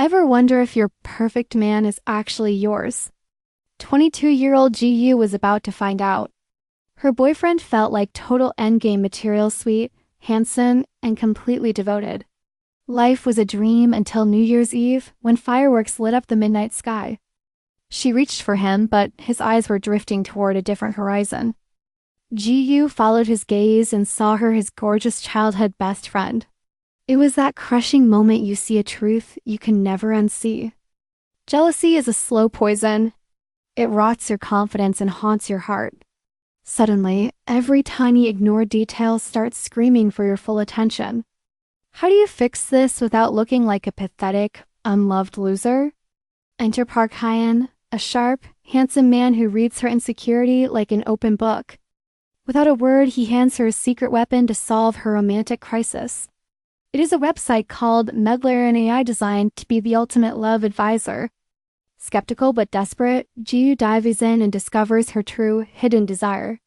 Ever wonder if your perfect man is actually yours? 22-year-old Ji-yoo was about to find out. Her boyfriend felt like total endgame material, sweet, handsome, and completely devoted. Life was a dream until New Year's Eve when fireworks lit up the midnight sky. She reached for him, but his eyes were drifting toward a different horizon. Ji-yoo followed his gaze and saw her his gorgeous childhood best friend. It was that crushing moment you see a truth you can never unsee. Jealousy is a slow poison. It rots your confidence and haunts your heart. Suddenly, every tiny ignored detail starts screaming for your full attention. How do you fix this without looking like a pathetic, unloved loser? Enter Park Hyun, a sharp, handsome man who reads her insecurity like an open book. Without a word, he hands her a secret weapon to solve her romantic crisis. It is a website called Medler, an AI designed to be the ultimate love advisor. Skeptical but desperate, Ji-yoo dives in and discovers her true, hidden desire.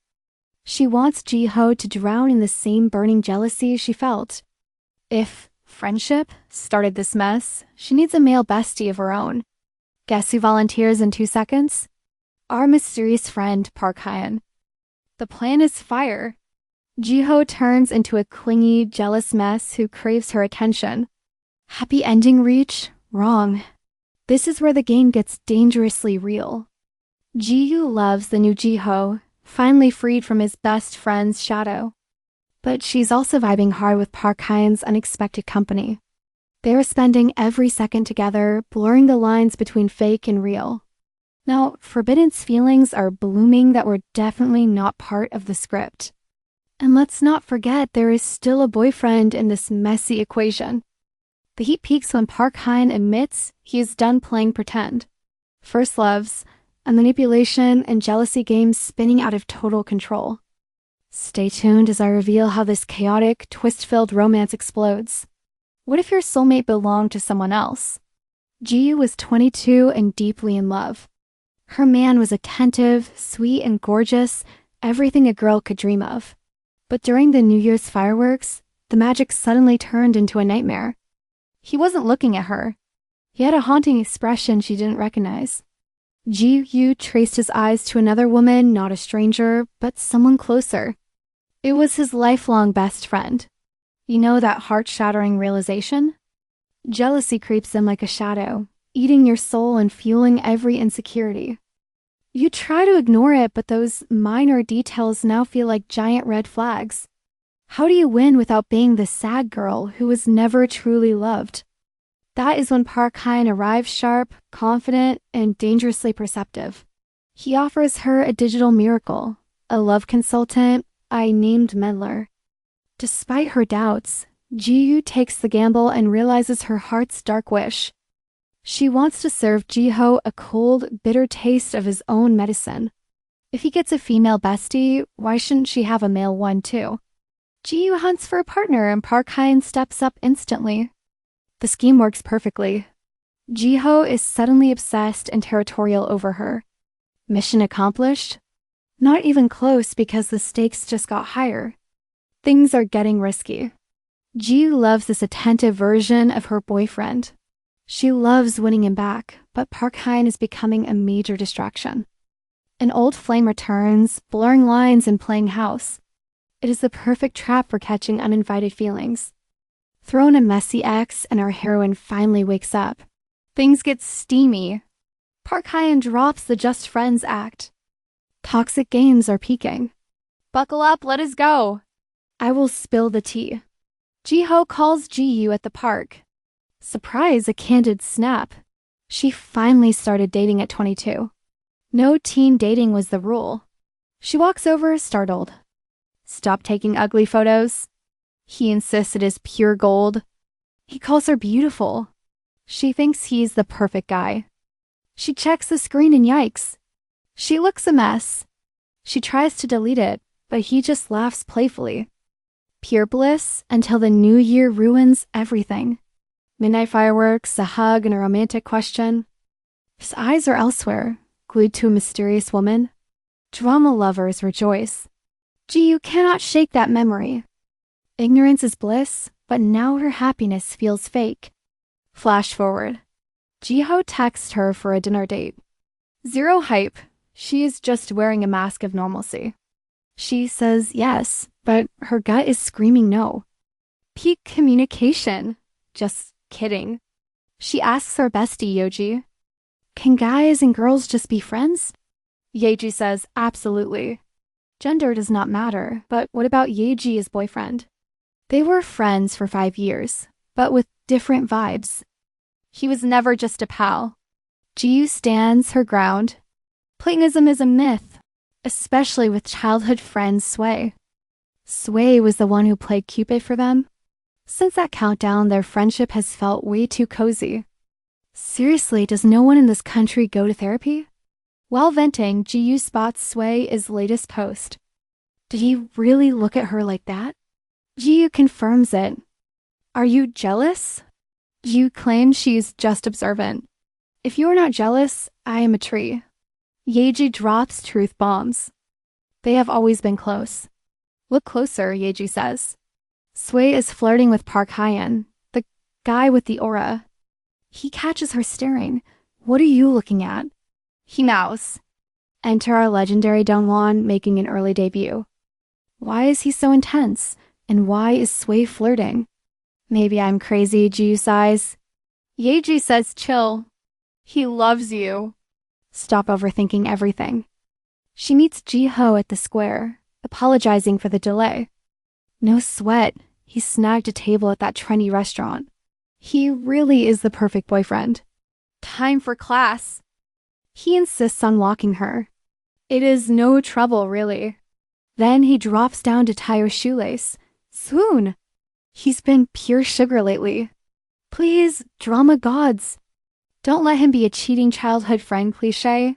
She wants Ji-ho to drown in the same burning jealousy she felt. If friendship started this mess, she needs a male bestie of her own. Guess who volunteers in 2 seconds? Our mysterious friend, Park Hyun. The plan is fire. Ji-ho turns into a clingy, jealous mess who craves her attention. Happy ending reach? Wrong. This is where the game gets dangerously real. Ji-yoo loves the new Ji-ho, finally freed from his best friend's shadow. But she's also vibing hard with Park Hyun's unexpected company. They are spending every second together, blurring the lines between fake and real. Now, Forbidden's feelings are blooming that were definitely not part of the script. And let's not forget there is still a boyfriend in this messy equation. The heat peaks when Park Hyun admits he is done playing pretend. First loves, a manipulation and jealousy game spinning out of total control. Stay tuned as I reveal how this chaotic, twist-filled romance explodes. What if your soulmate belonged to someone else? Ji-yoo was 22 and deeply in love. Her man was attentive, sweet, and gorgeous, everything a girl could dream of. But during the New Year's fireworks, the magic suddenly turned into a nightmare. He wasn't looking at her. He had a haunting expression she didn't recognize. Ji-yoo traced his eyes to another woman, not a stranger, but someone closer. It was his lifelong best friend. You know that heart-shattering realization? Jealousy creeps in like a shadow, eating your soul and fueling every insecurity. You try to ignore it, but those minor details now feel like giant red flags. How do you win without being the sad girl who was never truly loved? That is when Park Hyun arrives sharp, confident, and dangerously perceptive. He offers her a digital miracle, a love consultant I named Medler. Despite her doubts, Ji-yoo takes the gamble and realizes her heart's dark wish. She wants to serve Ji-ho a cold, bitter taste of his own medicine. If he gets a female bestie, why shouldn't she have a male one too? Ji-yoo hunts for a partner and Park Hyun steps up instantly. The scheme works perfectly. Ji-ho is suddenly obsessed and territorial over her. Mission accomplished? Not even close because the stakes just got higher. Things are getting risky. Ji-yoo loves this attentive version of her boyfriend. She loves winning him back, but Park Hyun is becoming a major distraction. An old flame returns, blurring lines and playing house. It is the perfect trap for catching uninvited feelings. Throw in a messy ex and our heroine finally wakes up. Things get steamy. Park Hyun drops the just friends act. Toxic games are peaking. Buckle up, let us go. I will spill the tea. Ji-ho calls Ji-yoo at the park. Surprise, a candid snap. She finally started dating at 22. No teen dating was the rule. She walks over, startled. Stop taking ugly photos. He insists it is pure gold. He calls her beautiful. She thinks he's the perfect guy. She checks the screen and yikes. She looks a mess. She tries to delete it, but he just laughs playfully. Pure bliss until the new year ruins everything. Midnight fireworks, a hug, and a romantic question. His eyes are elsewhere, glued to a mysterious woman. Drama lovers rejoice. Ji-yoo cannot shake that memory. Ignorance is bliss, but now her happiness feels fake. Flash forward. Ji-ho texts her for a dinner date. Zero hype. She is just wearing a mask of normalcy. She says yes, but her gut is screaming no. Peak communication. Just kidding. She asks her bestie, Yoji, "Can guys and girls just be friends?" Yeji says absolutely. Gender does not matter, but what about Yeji's boyfriend? They were friends for 5 years, but with different vibes. He was never just a pal. Ji-yoo stands her ground. Platonism is a myth, especially with childhood friend Sway. Sway was the one who played Cupid for them. Since that countdown, their friendship has felt way too cozy. Seriously, does no one in this country go to therapy? While venting, Ji-yoo spots Sway's latest post. Did he really look at her like that? Ji-yoo confirms it. Are you jealous? Ji-yoo claims she's just observant. If you are not jealous, I am a tree. Yeji drops truth bombs. They have always been close. Look closer, Yeji says. Sway is flirting with Park Hyan, the guy with the aura. He catches her staring. What are you looking at? He mows. Enter our legendary Dongwon making an early debut. Why is he so intense? And why is Sway flirting? Maybe I'm crazy, Ji-yoo sighs. Yeji says chill. He loves you. Stop overthinking everything. She meets Ji-ho at the square, apologizing for the delay. No sweat. He snagged a table at that trendy restaurant. He really is the perfect boyfriend. Time for class. He insists on walking her. It is no trouble, really. Then he drops down to tie her shoelace. Swoon! He's been pure sugar lately. Please, drama gods. Don't let him be a cheating childhood friend cliché.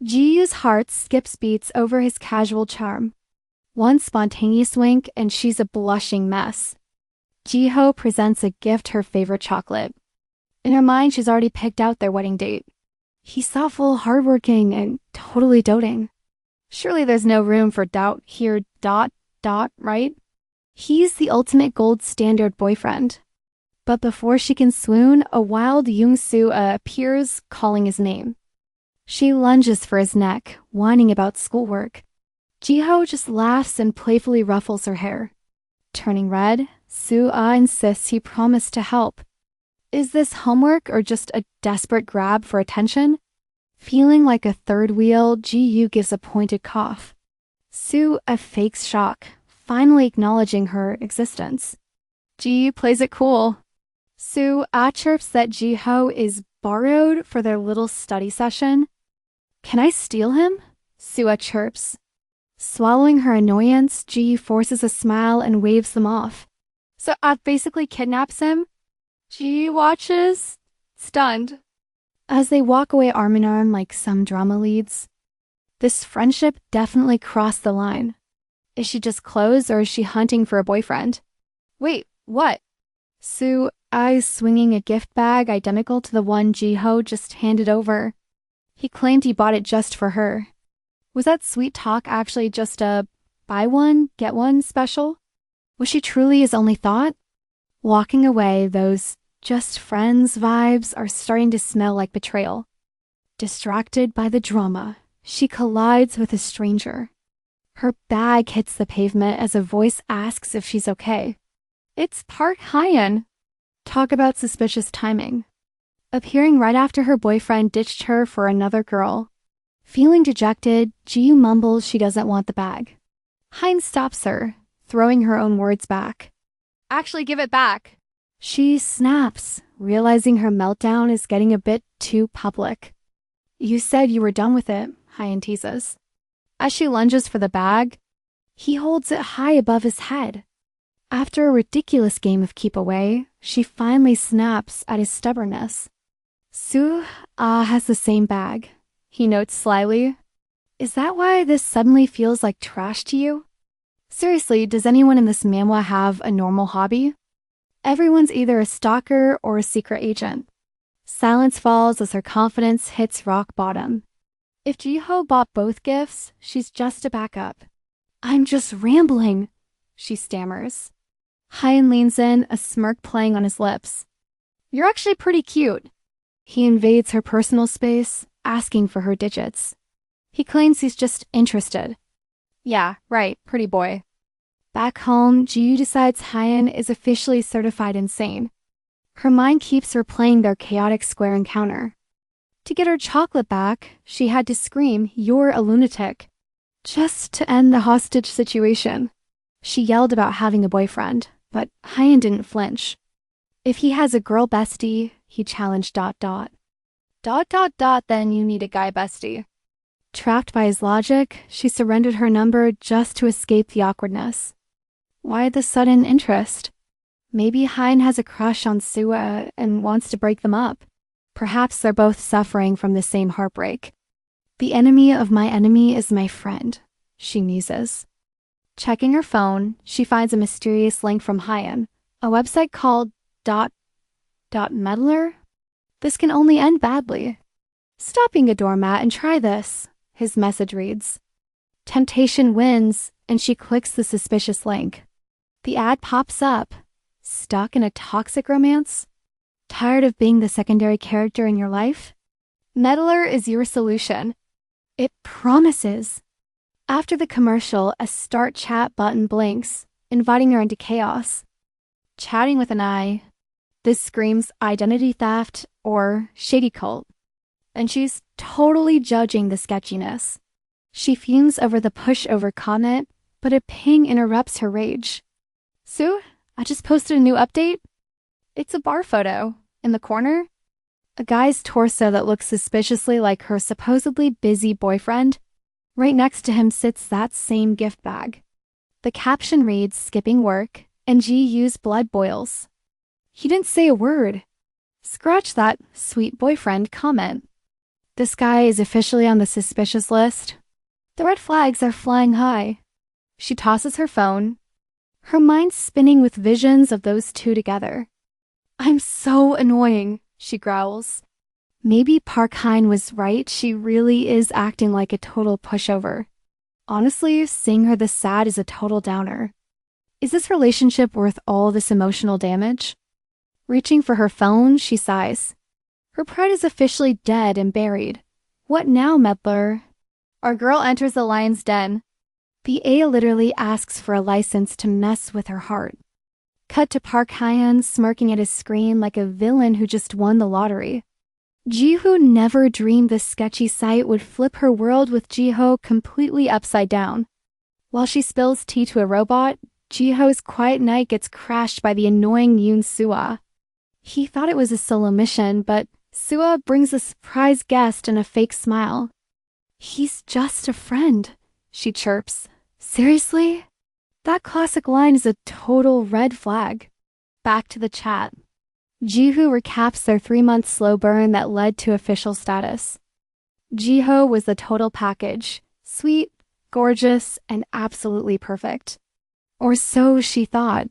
Ji-yoo's heart skips beats over his casual charm. One spontaneous wink and she's a blushing mess. Ji-ho presents a gift, her favorite chocolate. In her mind, she's already picked out their wedding date. He's thoughtful, hardworking, and totally doting. Surely there's no room for doubt here, right? He's the ultimate gold standard boyfriend. But before she can swoon, a wild Young-soo appears, calling his name. She lunges for his neck, whining about schoolwork. Ji-ho just laughs and playfully ruffles her hair. Turning red, Soo-ah insists he promised to help. Is this homework or just a desperate grab for attention? Feeling like a third wheel, Ji-yoo gives a pointed cough. Soo-ah fakes shock, finally acknowledging her existence. Ji plays it cool. Soo-ah chirps that Ji-ho is borrowed for their little study session. Can I steal him? Soo-ah chirps. Swallowing her annoyance, Ji forces a smile and waves them off. So basically kidnaps him. Ji watches, stunned, as they walk away arm in arm like some drama leads. This friendship definitely crossed the line. Is she just close or is she hunting for a boyfriend? Wait, what? Soo, eyes swinging a gift bag identical to the one Ji-ho just handed over. He claimed he bought it just for her. Was that sweet talk actually just a buy one, get one special? Was she truly his only thought? Walking away, those just friends vibes are starting to smell like betrayal. Distracted by the drama, she collides with a stranger. Her bag hits the pavement as a voice asks if she's okay. It's Park Hyan. Talk about suspicious timing. Appearing right after her boyfriend ditched her for another girl. Feeling dejected, Ji mumbles she doesn't want the bag. Hyan stops her, throwing her own words back. Actually, give it back. She snaps, realizing her meltdown is getting a bit too public. You said you were done with it, Hyan teases. As she lunges for the bag, he holds it high above his head. After a ridiculous game of keep away, she finally snaps at his stubbornness. Soo-ah has the same bag, he notes slyly. Is that why this suddenly feels like trash to you? Seriously, does anyone in this manhwa have a normal hobby? Everyone's either a stalker or a secret agent. Silence falls as her confidence hits rock bottom. If Ji-ho bought both gifts, she's just a backup. I'm just rambling, she stammers. Hyan leans in, a smirk playing on his lips. You're actually pretty cute. He invades her personal space, asking for her digits. He claims he's just interested. Yeah, right, pretty boy. Back home, Ji-yoo decides Hyein is officially certified insane. Her mind keeps replaying their chaotic square encounter. To get her chocolate back, she had to scream, "You're a lunatic," just to end the hostage situation. She yelled about having a boyfriend, but Hyein didn't flinch. If he has a girl bestie, he challenged ... Then you need a guy bestie. Trapped by his logic, she surrendered her number just to escape the awkwardness. Why the sudden interest? Maybe Hyein has a crush on Sua and wants to break them up. Perhaps they're both suffering from the same heartbreak. The enemy of my enemy is my friend, she muses. Checking her phone, she finds a mysterious link from Hyein, a website called ... Meddler? This can only end badly. Stop being a doormat and try this, his message reads. Temptation wins, and she clicks the suspicious link. The ad pops up. Stuck in a toxic romance? Tired of being the secondary character in your life? Meddler is your solution. It promises. After the commercial, a start chat button blinks, inviting her into chaos. Chatting with an I. This screams identity theft or shady cult. And she's totally judging the sketchiness. She fumes over the pushover comment, but a ping interrupts her rage. Sue, I just posted a new update. It's a bar photo. In the corner, a guy's torso that looks suspiciously like her supposedly busy boyfriend. Right next to him sits that same gift bag. The caption reads, "Skipping work," and Ji-yoo's blood boils. He didn't say a word. Scratch that sweet boyfriend comment. This guy is officially on the suspicious list. The red flags are flying high. She tosses her phone, her mind spinning with visions of those two together. I'm so annoying, she growls. Maybe Park Hyein was right. She really is acting like a total pushover. Honestly, seeing her this sad is a total downer. Is this relationship worth all this emotional damage? Reaching for her phone, she sighs. Her pride is officially dead and buried. What now, Meddler? Our girl enters the lion's den. The A literally asks for a license to mess with her heart. Cut to Park Hyein smirking at his screen like a villain who just won the lottery. Ji-yoo never dreamed this sketchy sight would flip her world with Ji-ho completely upside down. While she spills tea to a robot, Ji-ho's quiet night gets crashed by the annoying Yoon Sua. He thought it was a solo mission, but Sua brings a surprise guest and a fake smile. He's just a friend, she chirps. Seriously? That classic line is a total red flag. Back to the chat. Ji-hoo recaps their 3-month slow burn that led to official status. Ji-ho was the total package. Sweet, gorgeous, and absolutely perfect. Or so she thought.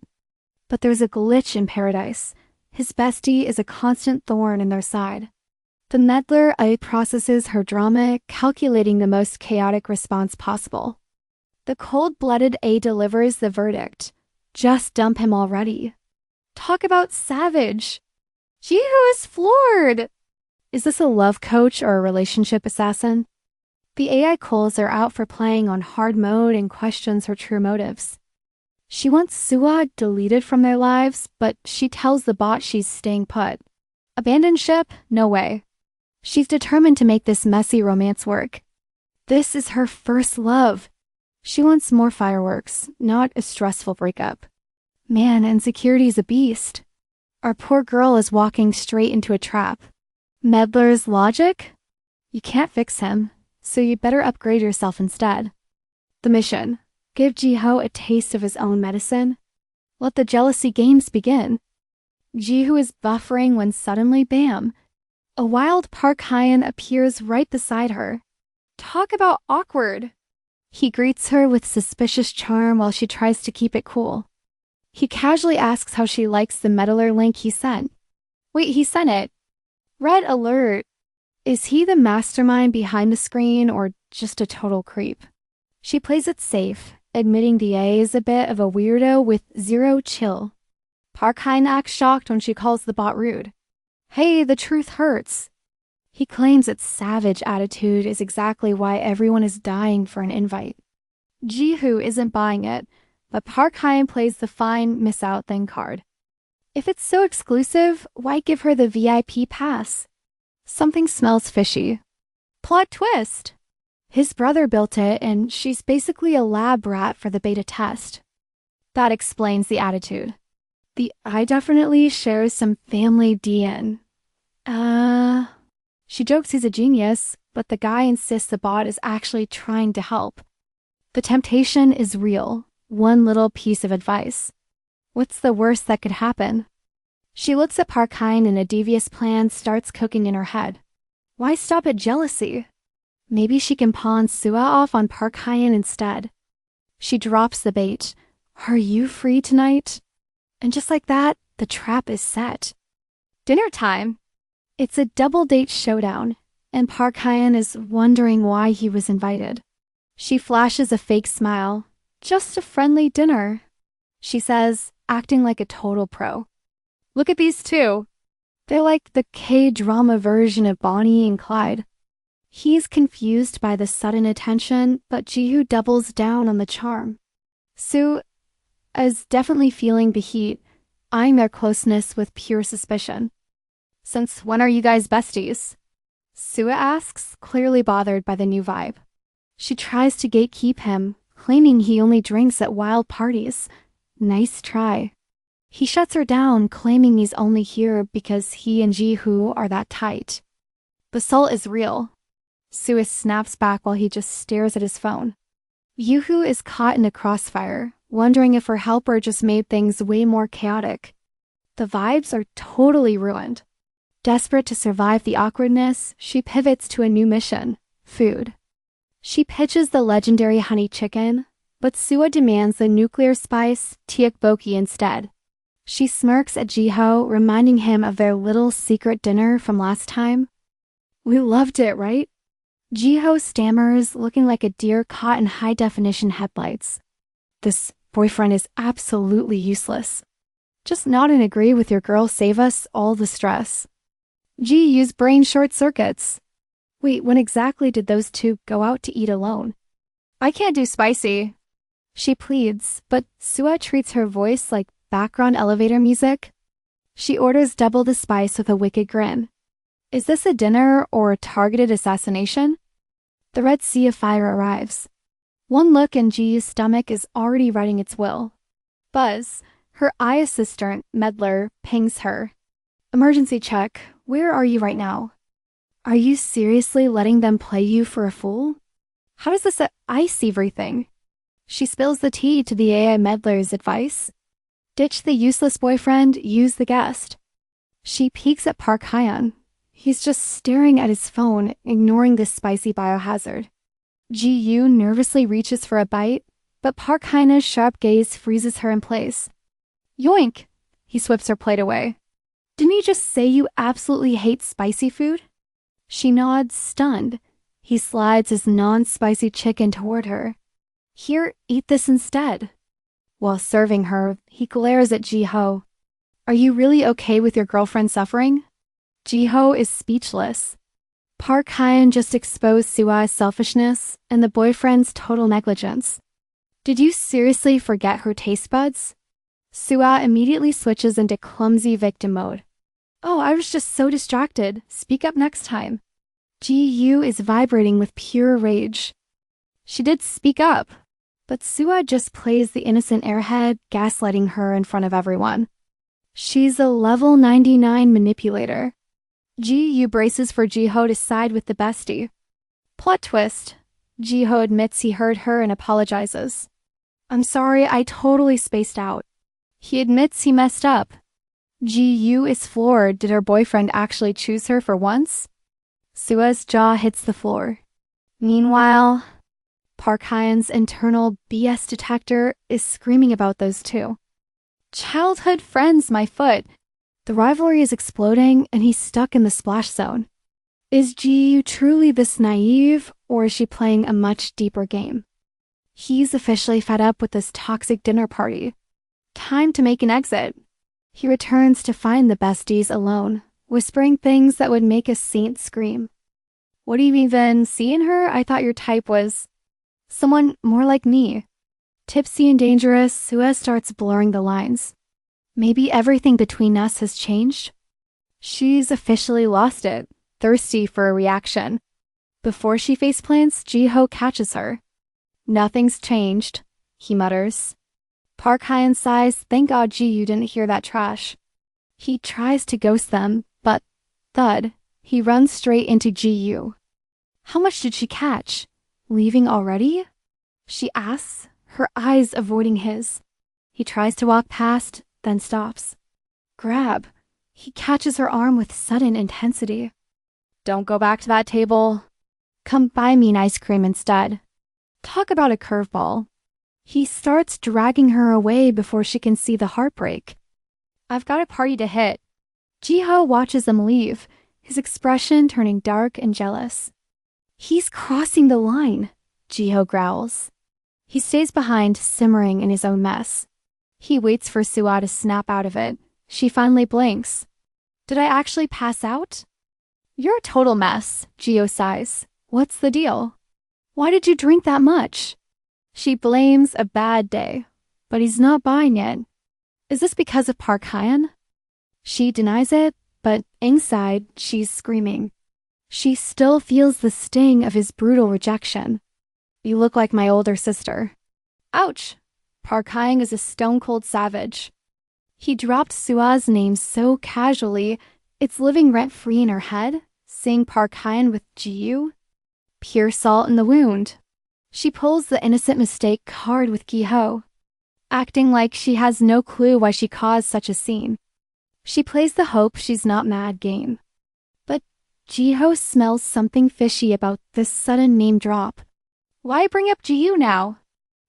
But there's a glitch in paradise. His bestie is a constant thorn in their side. The meddler processes her drama, calculating the most chaotic response possible. The cold-blooded A delivers the verdict. Just dump him already. Talk about savage. Ji-hoo is floored. Is this a love coach or a relationship assassin? The AI calls are out for playing on hard mode and questions her true motives. She wants Sua deleted from their lives, but she tells the bot she's staying put. Abandon ship? No way. She's determined to make this messy romance work. This is her first love. She wants more fireworks, not a stressful breakup. Man, insecurity's a beast. Our poor girl is walking straight into a trap. Meddler's logic? You can't fix him, so you better upgrade yourself instead. The mission. Give Ji-ho a taste of his own medicine. Let the jealousy games begin. Ji-hoo is buffering when suddenly, bam, a wild Park Hyein appears right beside her. Talk about awkward. He greets her with suspicious charm while she tries to keep it cool. He casually asks how she likes the meddler link he sent. Wait, he sent it. Red alert. Is he the mastermind behind the screen or just a total creep? She plays it safe, admitting the A is a bit of a weirdo with zero chill. Park Hyein acts shocked when she calls the bot rude. Hey, the truth hurts. He claims its savage attitude is exactly why everyone is dying for an invite. Ji-yoo isn't buying it, but Park Hyun plays the fine miss out thing card. If it's so exclusive, why give her the VIP pass? Something smells fishy. Plot twist! His brother built it, and she's basically a lab rat for the beta test. That explains the attitude. The I definitely shares some family DN. She jokes he's a genius, but the guy insists the bot is actually trying to help. The temptation is real. One little piece of advice. What's the worst that could happen? She looks at Park Hyun and a devious plan starts cooking in her head. Why stop at jealousy? Maybe she can pawn Sua off on Park Hyun instead. She drops the bait. Are you free tonight? And just like that, the trap is set. Dinner time. It's a double date showdown, and Park Hyun is wondering why he was invited. She flashes a fake smile. Just a friendly dinner, she says, acting like a total pro. Look at these two. They're like the K-drama version of Bonnie and Clyde. He's confused by the sudden attention, but Ji-yoo doubles down on the charm. Sue is definitely feeling the heat, eyeing their closeness with pure suspicion. Since when are you guys besties? Sue asks, clearly bothered by the new vibe. She tries to gatekeep him, claiming he only drinks at wild parties. Nice try. He shuts her down, claiming he's only here because he and Ji-yoo are that tight. The salt is real. Sue snaps back while he just stares at his phone. Yoo-hoo is caught in a crossfire, wondering if her helper just made things way more chaotic. The vibes are totally ruined. Desperate to survive the awkwardness, she pivots to a new mission: food. She pitches the legendary honey chicken, but Sua demands the nuclear spice tteokbokki instead. She smirks at Ji-yoo, reminding him of their little secret dinner from last time. We loved it, right? Ji-yoo stammers, looking like a deer caught in high-definition headlights. This boyfriend is absolutely useless. Just nod and agree with your girl, save us all the stress. Ji-yoo's brain short circuits. Wait, when exactly did those two go out to eat alone? I can't do spicy, she pleads, but Sua treats her voice like background elevator music. She orders double the spice with a wicked grin. Is this a dinner or a targeted assassination? The Red Sea of Fire arrives. One look and Ji's stomach is already writing its will. Buzz, her eye assistant, Medler, pings her. Emergency check. Where are you right now? Are you seriously letting them play you for a fool? How does this ice everything? She spills the tea to the AI Medler's advice. Ditch the useless boyfriend, use the guest. She peeks at Park Hyun. He's just staring at his phone, ignoring this spicy biohazard. Ji-yoo nervously reaches for a bite, but Park Hyun's sharp gaze freezes her in place. Yoink! He swips her plate away. Didn't you just say you absolutely hate spicy food? She nods, stunned. He slides his non-spicy chicken toward her. Here, eat this instead. While serving her, he glares at Ji-yoo. Are you really okay with your girlfriend suffering? Ji-yoo is speechless. Park Hyun just exposed Sua's selfishness and the boyfriend's total negligence. Did you seriously forget her taste buds? Sua immediately switches into clumsy victim mode. Oh, I was just so distracted. Speak up next time. Ji-yoo is vibrating with pure rage. She did speak up, but Sua just plays the innocent airhead, gaslighting her in front of everyone. She's a level 99 manipulator. Ji-yoo braces for Ji-yoo to side with the bestie. Plot twist. Ji-yoo admits he heard her and apologizes. I'm sorry, I totally spaced out. He admits he messed up. Ji-yoo is floored. Did her boyfriend actually choose her for once? Sua's jaw hits the floor. Meanwhile, Park Hyun's internal BS detector is screaming about those two. Childhood friends, my foot. The rivalry is exploding and he's stuck in the splash zone. Is Ji-yoo truly this naive, or is she playing a much deeper game? He's officially fed up with this toxic dinner party. Time to make an exit. He returns to find the besties alone, whispering things that would make a saint scream. What do you even see in her? I thought your type was someone more like me. Tipsy and dangerous, Sua starts blurring the lines. Maybe everything between us has changed? She's officially lost it, thirsty for a reaction. Before she faceplants, Ji-yoo catches her. Nothing's changed, he mutters. Park Hye-in sighs, thank God Ji-yoo didn't hear that trash. He tries to ghost them, but thud, he runs straight into Ji-yoo. How much did she catch? Leaving already? She asks, her eyes avoiding his. He tries to walk past, then stops. Grab. He catches her arm with sudden intensity. Don't go back to that table. Come buy me an ice cream instead. Talk about a curveball. He starts dragging her away before she can see the heartbreak. I've got a party to hit. Ji-yoo watches them leave, his expression turning dark and jealous. He's crossing the line, Ji-yoo growls. He stays behind, simmering in his own mess. He waits for Sua to snap out of it. She finally blinks. Did I actually pass out? You're a total mess, Ji-yoo sighs. What's the deal? Why did you drink that much? She blames a bad day, but he's not buying it. Is this because of Park Hye-in? She denies it, but inside, she's screaming. She still feels the sting of his brutal rejection. You look like my older sister. Ouch! Park Hye-in is a stone-cold savage. He dropped Sua's name so casually, it's living rent-free in her head, seeing Park Hye-in with Ji-yoo. Pure salt in the wound. She pulls the innocent mistake card with Ji-yoo, acting like she has no clue why she caused such a scene. She plays the hope she's not mad game. But Ji-yoo smells something fishy about this sudden name drop. Why bring up Ji-yoo now?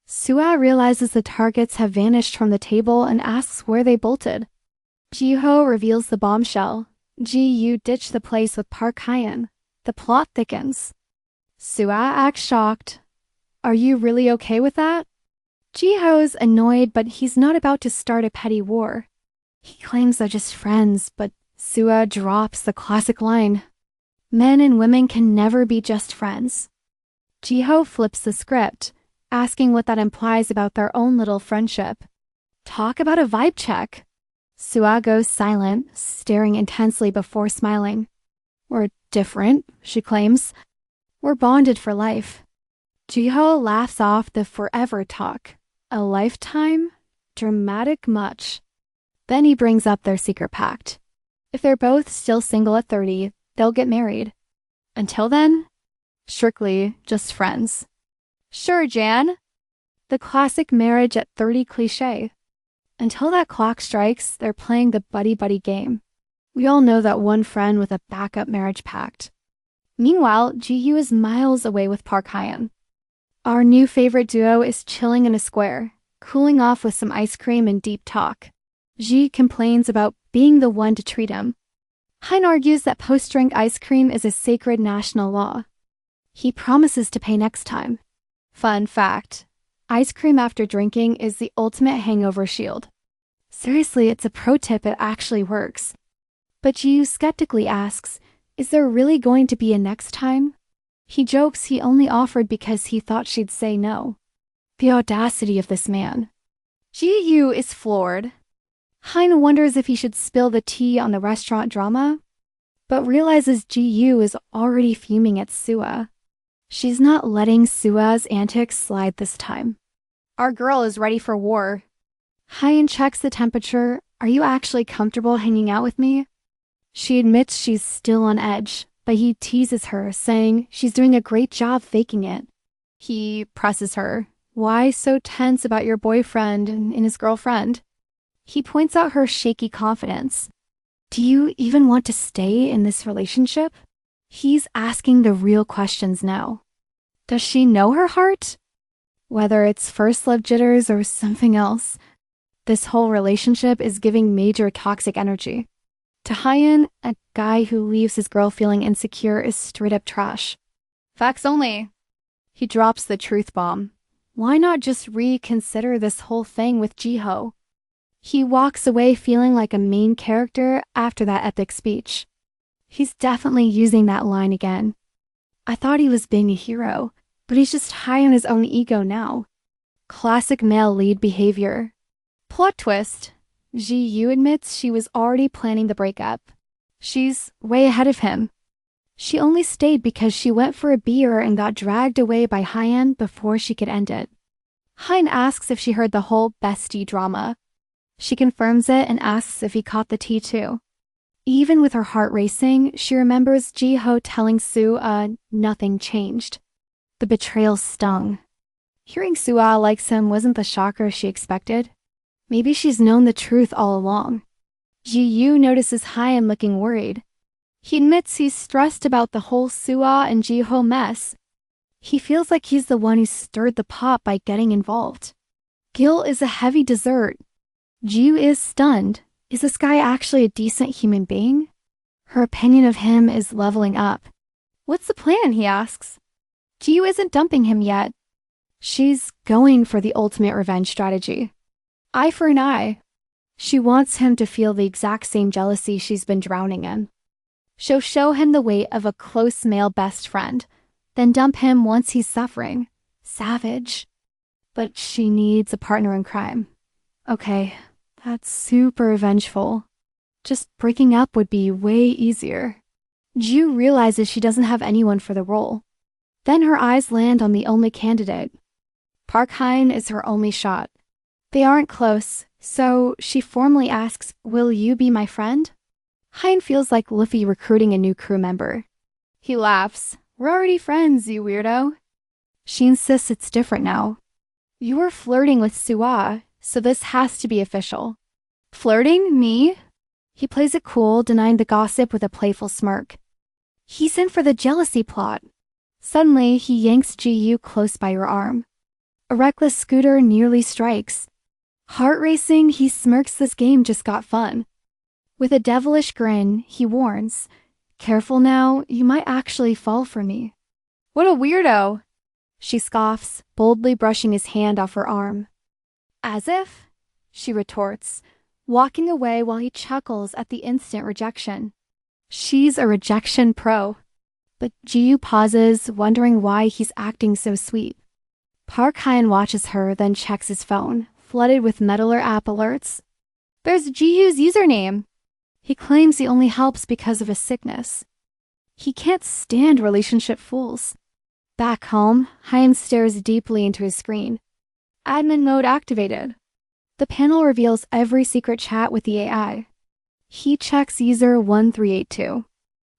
Sua realizes the targets have vanished from the table and asks where they bolted. Ji-yoo reveals the bombshell. Ji-yoo ditched the place with Park Hye-in. The plot thickens. Sua acts shocked. Are you really okay with that? Ji-yoo's annoyed, but he's not about to start a petty war. He claims they're just friends, but Sua drops the classic line. Men and women can never be just friends. Ji-yoo flips the script, asking what that implies about their own little friendship. Talk about a vibe check. Sua goes silent, staring intensely before smiling. We're different, she claims. We're bonded for life. Ji-yoo laughs off the forever talk. A lifetime? Dramatic much. Then he brings up their secret pact. If they're both still single at 30, they'll get married. Until then, strictly just friends. Sure, Jan. The classic marriage at 30 cliché. Until that clock strikes, they're playing the buddy-buddy game. We all know that one friend with a backup marriage pact. Meanwhile, Ji-yoo is miles away with Park Hye-in. Our new favorite duo is chilling in a square, cooling off with some ice cream and deep talk. Ji complains about being the one to treat him. Hye-in argues that post-drink ice cream is a sacred national law. He promises to pay next time. Fun fact, ice cream after drinking is the ultimate hangover shield. Seriously, it's a pro tip, it actually works. But Ji-yoo skeptically asks, is there really going to be a next time? He jokes he only offered because he thought she'd say no. The audacity of this man. Ji-yoo is floored. Hye-in wonders if he should spill the tea on the restaurant drama, but realizes Ji-yoo is already fuming at Sua. She's not letting Sua's antics slide this time. Our girl is ready for war. Hye-in checks the temperature. Are you actually comfortable hanging out with me? She admits she's still on edge, but he teases her, saying she's doing a great job faking it. He presses her. Why so tense about your boyfriend and his girlfriend? He points out her shaky confidence. Do you even want to stay in this relationship? He's asking the real questions now. Does she know her heart? Whether it's first love jitters or something else, this whole relationship is giving major toxic energy. To Hye-in, a guy who leaves his girl feeling insecure is straight up trash. Facts only. He drops the truth bomb. Why not just reconsider this whole thing with Ji-yoo? He walks away feeling like a main character after that epic speech. He's definitely using that line again. I thought he was being a hero, but he's just high on his own ego now. Classic male lead behavior. Plot twist. Ji-yoo admits she was already planning the breakup. She's way ahead of him. She only stayed because she went for a beer and got dragged away by Hyein before she could end it. Hyein asks if she heard the whole bestie drama. She confirms it and asks if he caught the tea too. Even with her heart racing, she remembers Ji-ho telling Soo nothing changed. The betrayal stung. Hearing Soo-ah likes him wasn't the shocker she expected. Maybe she's known the truth all along. Ji-yoo notices Hyein looking worried. He admits he's stressed about the whole Soo-ah and Ji-ho mess. He feels like he's the one who stirred the pot by getting involved. Guilt is a heavy dessert. Ji-yoo is stunned. Is this guy actually a decent human being? Her opinion of him is leveling up. What's the plan, he asks. Ji-yoo isn't dumping him yet. She's going for the ultimate revenge strategy. Eye for an eye. She wants him to feel the exact same jealousy she's been drowning in. She'll show him the weight of a close male best friend, then dump him once he's suffering. Savage. But she needs a partner in crime. Okay, that's super vengeful. Just breaking up would be way easier. Ji-yoo realizes she doesn't have anyone for the role. Then her eyes land on the only candidate. Park Hyein is her only shot. They aren't close, so she formally asks, "Will you be my friend?" Hyein feels like Luffy recruiting a new crew member. He laughs. "We're already friends, you weirdo." She insists it's different now. "You were flirting with Soo-ah, so this has to be official." "Flirting? Me?" He plays it cool, denying the gossip with a playful smirk. He's in for the jealousy plot. Suddenly, he yanks Ji-yoo close by her arm. A reckless scooter nearly strikes. Heart racing, he smirks. This game just got fun. With a devilish grin, he warns, "Careful now, you might actually fall for me." "What a weirdo!" She scoffs, boldly brushing his hand off her arm. "As if," she retorts, walking away while he chuckles at the instant rejection. She's a rejection pro. But Ji-yoo pauses, wondering why he's acting so sweet. Park Hyein watches her, then checks his phone, flooded with Meddler app alerts. There's Ji-yoo's username. He claims he only helps because of a sickness. He can't stand relationship fools. Back home, Hyein stares deeply into his screen. Admin mode activated. The panel reveals every secret chat with the AI. He checks user 1382.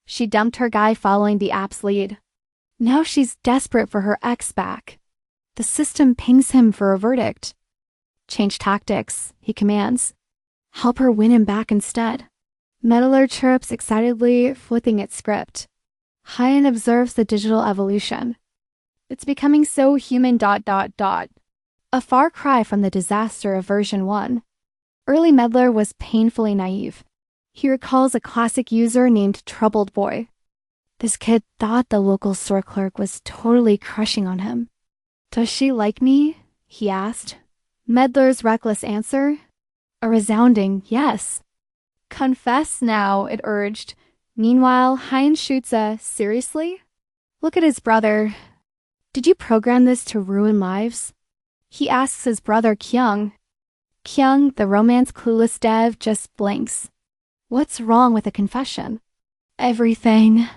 She dumped her guy following the app's lead. Now she's desperate for her ex back. The system pings him for a verdict. Change tactics, he commands. Help her win him back instead. Meddler chirps excitedly, flipping its script. Hyein observes the digital evolution. It's becoming so human ... A far cry from the disaster of version 1. Early Meddler was painfully naive. He recalls a classic user named Troubled Boy. This kid thought the local store clerk was totally crushing on him. "Does she like me?" he asked. Meddler's reckless answer? A resounding yes. "Confess now," it urged. Meanwhile, Hyein shoots a "seriously?" Look at his brother. "Did you program this to ruin lives?" He asks his brother Kyung. Kyung, the romance-clueless dev, just blinks. What's wrong with a confession? Everything.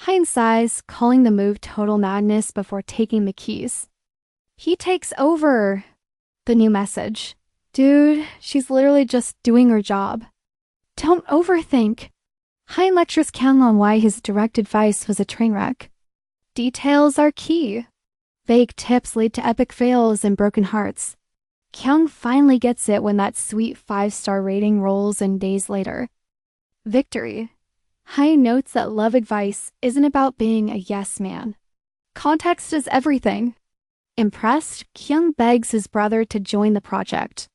Hyein sighs, calling the move total madness before taking the keys. He takes over. The new message. Dude, she's literally just doing her job. Don't overthink. Hyein lectures Kyung on why his direct advice was a train wreck. Details are key. Vague tips lead to epic fails and broken hearts. Kyung finally gets it when that sweet 5-star rating rolls in days later. Victory. Hyein notes that love advice isn't about being a yes man. Context is everything. Impressed, Kyung begs his brother to join the project.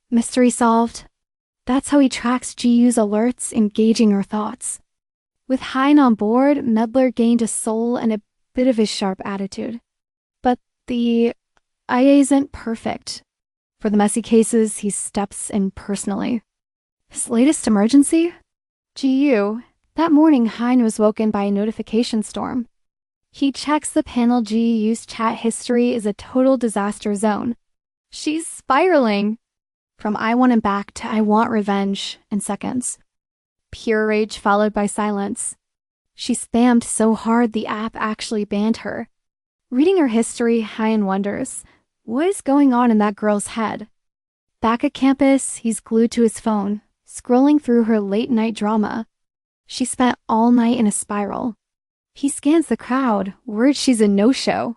Mystery solved. That's how he tracks Ji-yoo's alerts, engaging her thoughts. With Hyein on board, Meddler gained a soul and a bit of his sharp attitude. But the IA isn't perfect. For the messy cases, he steps in personally. His latest emergency? Ji-yoo, That morning, Hein was woken by a notification storm. He checks the panel. Ji-yoo's chat history is a total disaster zone. She's spiraling from I want him back to I want revenge in seconds. Pure rage followed by silence. She spammed so hard the app actually banned her. Reading her history, Hein wonders, what is going on in that girl's head? Back at campus, he's glued to his phone, scrolling through her late-night drama. She spent all night in a spiral. He scans the crowd, worried she's a no-show.